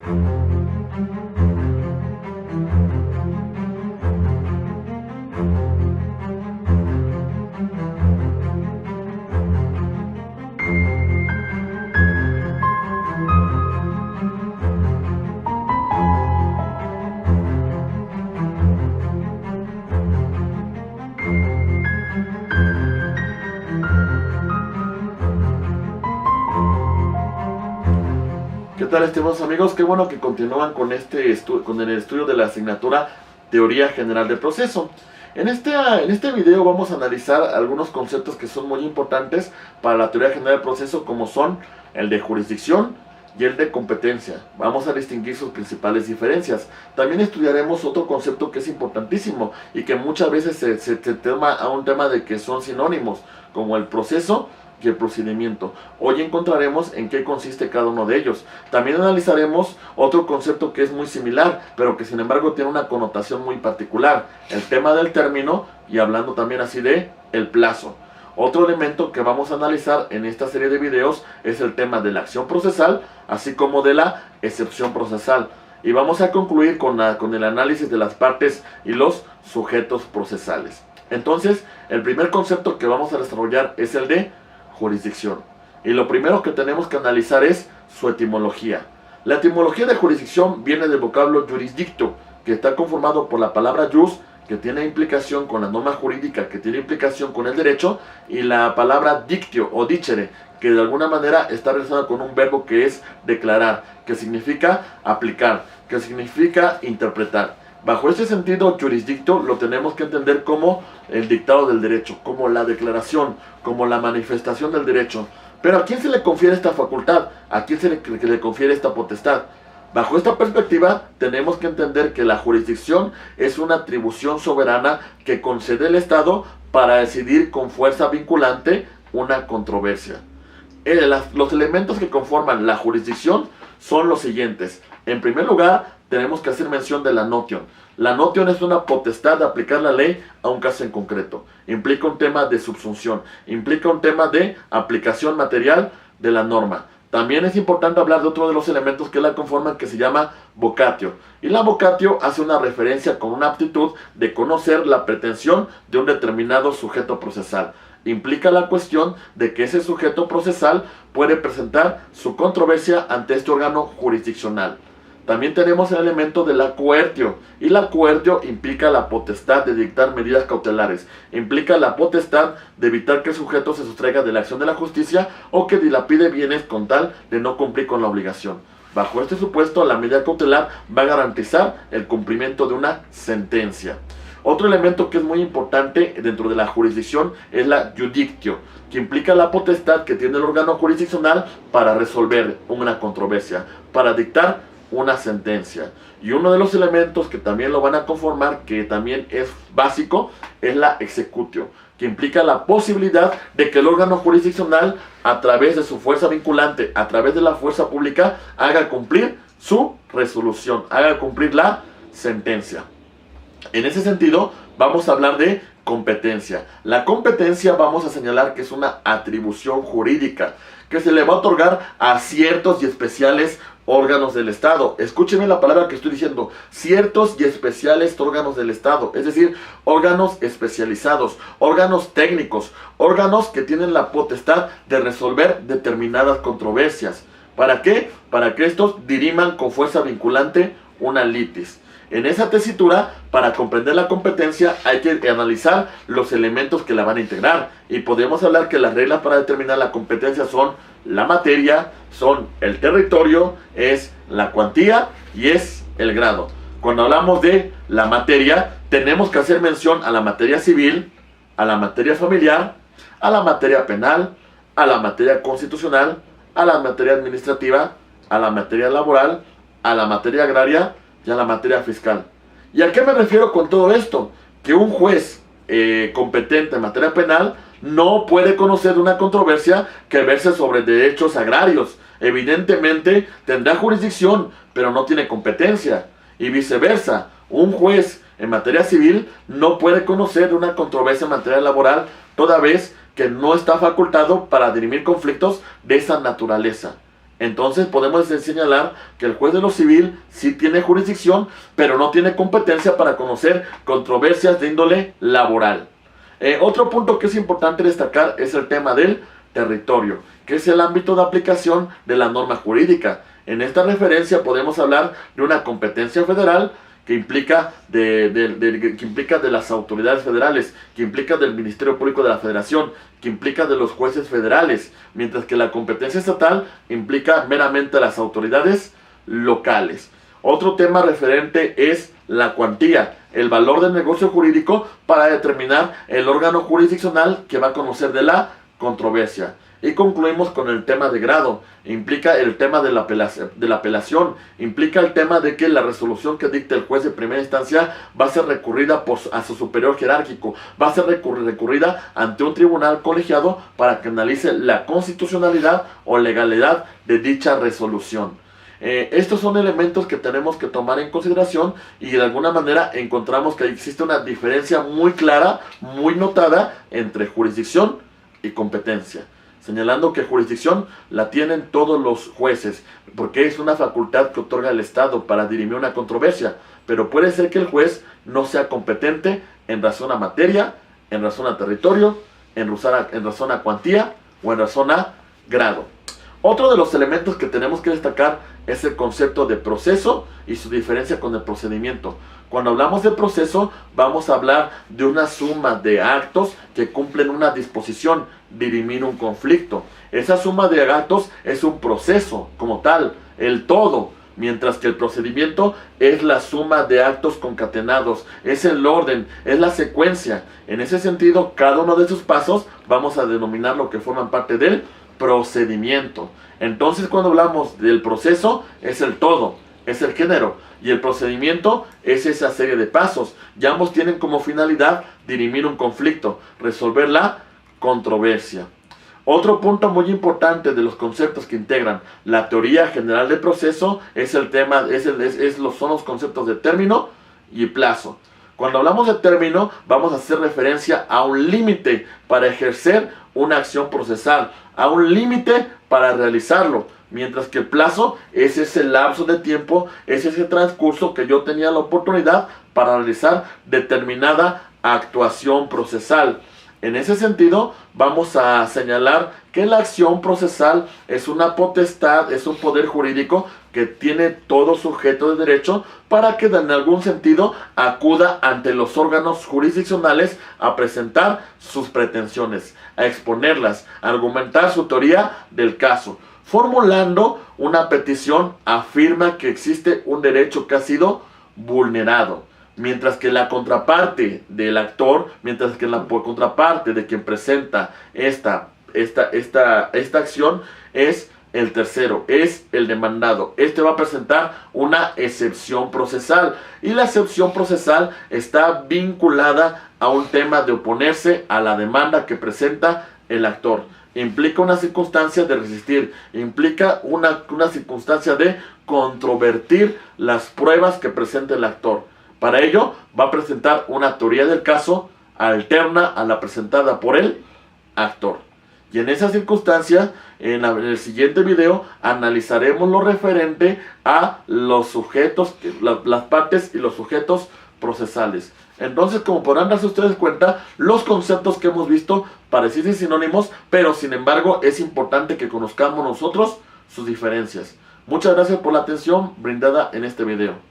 ¿Qué tal, estimados amigos? Qué bueno que continúan con con el estudio de la asignatura Teoría General del Proceso. En este video vamos a analizar algunos conceptos que son muy importantes para la Teoría General del Proceso, como son el de jurisdicción y el de competencia. Vamos a distinguir sus principales diferencias. También estudiaremos otro concepto que es importantísimo y que muchas veces se toma a un tema de que son sinónimos, como el proceso y el procedimiento. Hoy encontraremos en qué consiste cada uno de ellos. También analizaremos otro concepto que es muy similar, pero que sin embargo tiene una connotación muy particular: el tema del término, y hablando también así de el plazo. Otro elemento que vamos a analizar en esta serie de videos es el tema de la acción procesal, así como de la excepción procesal. Y vamos a concluir con el análisis de las partes y los sujetos procesales. Entonces, el primer concepto que vamos a desarrollar es el de jurisdicción. Y lo primero que tenemos que analizar es su etimología. La etimología de jurisdicción viene del vocablo jurisdicto, que está conformado por la palabra jus, que tiene implicación con la norma jurídica, que tiene implicación con el derecho, y la palabra dictio o dicere, que de alguna manera está relacionada con un verbo que es declarar, que significa aplicar, que significa interpretar. Bajo este sentido, jurisdicto lo tenemos que entender como el dictado del derecho, como la declaración, como la manifestación del derecho. Pero ¿a quién se le confiere esta facultad? ¿A quién se le confiere esta potestad? Bajo esta perspectiva, tenemos que entender que la jurisdicción es una atribución soberana que concede el Estado para decidir con fuerza vinculante una controversia. Los elementos que conforman la jurisdicción son los siguientes. En primer lugar, tenemos que hacer mención de la notion. La notion es una potestad de aplicar la ley a un caso en concreto. Implica un tema de subsunción, implica un tema de aplicación material de la norma. También es importante hablar de otro de los elementos que la conforman, que se llama vocatio. Y la vocatio hace una referencia con una aptitud de conocer la pretensión de un determinado sujeto procesal. Implica la cuestión de que ese sujeto procesal puede presentar su controversia ante este órgano jurisdiccional. También tenemos el elemento de la coertio, y la coertio implica la potestad de dictar medidas cautelares, implica la potestad de evitar que el sujeto se sustraiga de la acción de la justicia o que dilapide bienes con tal de no cumplir con la obligación. Bajo este supuesto, la medida cautelar va a garantizar el cumplimiento de una sentencia. Otro elemento que es muy importante dentro de la jurisdicción es la judictio, que implica la potestad que tiene el órgano jurisdiccional para resolver una controversia, para dictar una sentencia. Y uno de los elementos que también lo van a conformar, que también es básico, es la executio, que implica la posibilidad de que el órgano jurisdiccional, a través de su fuerza vinculante, a través de la fuerza pública, haga cumplir su resolución, haga cumplir la sentencia. En ese sentido, vamos a hablar de competencia. La competencia vamos a señalar que es una atribución jurídica que se le va a otorgar a ciertos y especiales órganos del Estado. Escúchenme la palabra que estoy diciendo: ciertos y especiales órganos del Estado, es decir, órganos especializados, órganos técnicos, órganos que tienen la potestad de resolver determinadas controversias. ¿Para qué? Para que estos diriman con fuerza vinculante una litis. En esa tesitura, para comprender la competencia, hay que analizar los elementos que la van a integrar. Y podemos hablar que las reglas para determinar la competencia son la materia, son el territorio, es la cuantía y es el grado. Cuando hablamos de la materia, tenemos que hacer mención a la materia civil, a la materia familiar, a la materia penal, a la materia constitucional, a la materia administrativa, a la materia laboral, a la materia agraria y a la materia fiscal. ¿Y a qué me refiero con todo esto? Que un juez competente en materia penal no puede conocer de una controversia que verse sobre derechos agrarios. Evidentemente tendrá jurisdicción, pero no tiene competencia. Y viceversa, un juez en materia civil no puede conocer de una controversia en materia laboral, toda vez que no está facultado para dirimir conflictos de esa naturaleza. Entonces podemos señalar que el juez de lo civil sí tiene jurisdicción, pero no tiene competencia para conocer controversias de índole laboral. Otro punto que es importante destacar es el tema del territorio, que es el ámbito de aplicación de la norma jurídica. En esta referencia podemos hablar de una competencia federal que implica que implica de las autoridades federales, que implica del Ministerio Público de la Federación, que implica de los jueces federales, mientras que la competencia estatal implica meramente a las autoridades locales. Otro tema referente es la cuantía, el valor del negocio jurídico para determinar el órgano jurisdiccional que va a conocer de la controversia. Y concluimos con el tema de grado. Implica el tema de la apelación. Implica el tema de que la resolución que dicte el juez de primera instancia va a ser recurrida a su superior jerárquico. Va a ser recurrida ante un tribunal colegiado para que analice la constitucionalidad o legalidad de dicha resolución. Estos son elementos que tenemos que tomar en consideración y de alguna manera encontramos que existe una diferencia muy clara, muy notada entre jurisdicción y competencia, señalando que jurisdicción la tienen todos los jueces, porque es una facultad que otorga el Estado para dirimir una controversia, pero puede ser que el juez no sea competente en razón a materia, en razón a territorio, en razón a cuantía o en razón a grado. Otro de los elementos que tenemos que destacar es el concepto de proceso y su diferencia con el procedimiento. Cuando hablamos de proceso, vamos a hablar de una suma de actos que cumplen una disposición, dirimir un conflicto. Esa suma de actos es un proceso como tal, el todo, mientras que el procedimiento es la suma de actos concatenados, es el orden, es la secuencia. En ese sentido, cada uno de esos pasos vamos a denominar lo que forman parte del procedimiento. Entonces, cuando hablamos del proceso, es el todo, es el género, y el procedimiento es esa serie de pasos, y ambos tienen como finalidad dirimir un conflicto, resolver la controversia. Otro punto muy importante de los conceptos que integran la teoría general del proceso es el tema, son los conceptos de término y plazo. Cuando hablamos de término, vamos a hacer referencia a un límite para ejercer una acción procesal, a un límite para realizarlo, mientras que el plazo es ese lapso de tiempo, es ese transcurso que yo tenía la oportunidad para realizar determinada actuación procesal. En ese sentido, vamos a señalar que la acción procesal es una potestad, es un poder jurídico que tiene todo sujeto de derecho para que en algún sentido acuda ante los órganos jurisdiccionales a presentar sus pretensiones, a exponerlas, a argumentar su teoría del caso. Formulando una petición afirma que existe un derecho que ha sido vulnerado. Mientras que la contraparte del actor, mientras que la contraparte de quien presenta esta acción es el tercero, es el demandado. Este va a presentar una excepción procesal y la excepción procesal está vinculada a un tema de oponerse a la demanda que presenta el actor. Implica una circunstancia de resistir, implica una circunstancia de controvertir las pruebas que presenta el actor. Para ello va a presentar una teoría del caso alterna a la presentada por el actor. Y en esa circunstancia, en el siguiente video, analizaremos lo referente a los sujetos, las partes y los sujetos procesales. Entonces, como podrán darse ustedes cuenta, los conceptos que hemos visto parecen sinónimos, pero sin embargo es importante que conozcamos nosotros sus diferencias. Muchas gracias por la atención brindada en este video.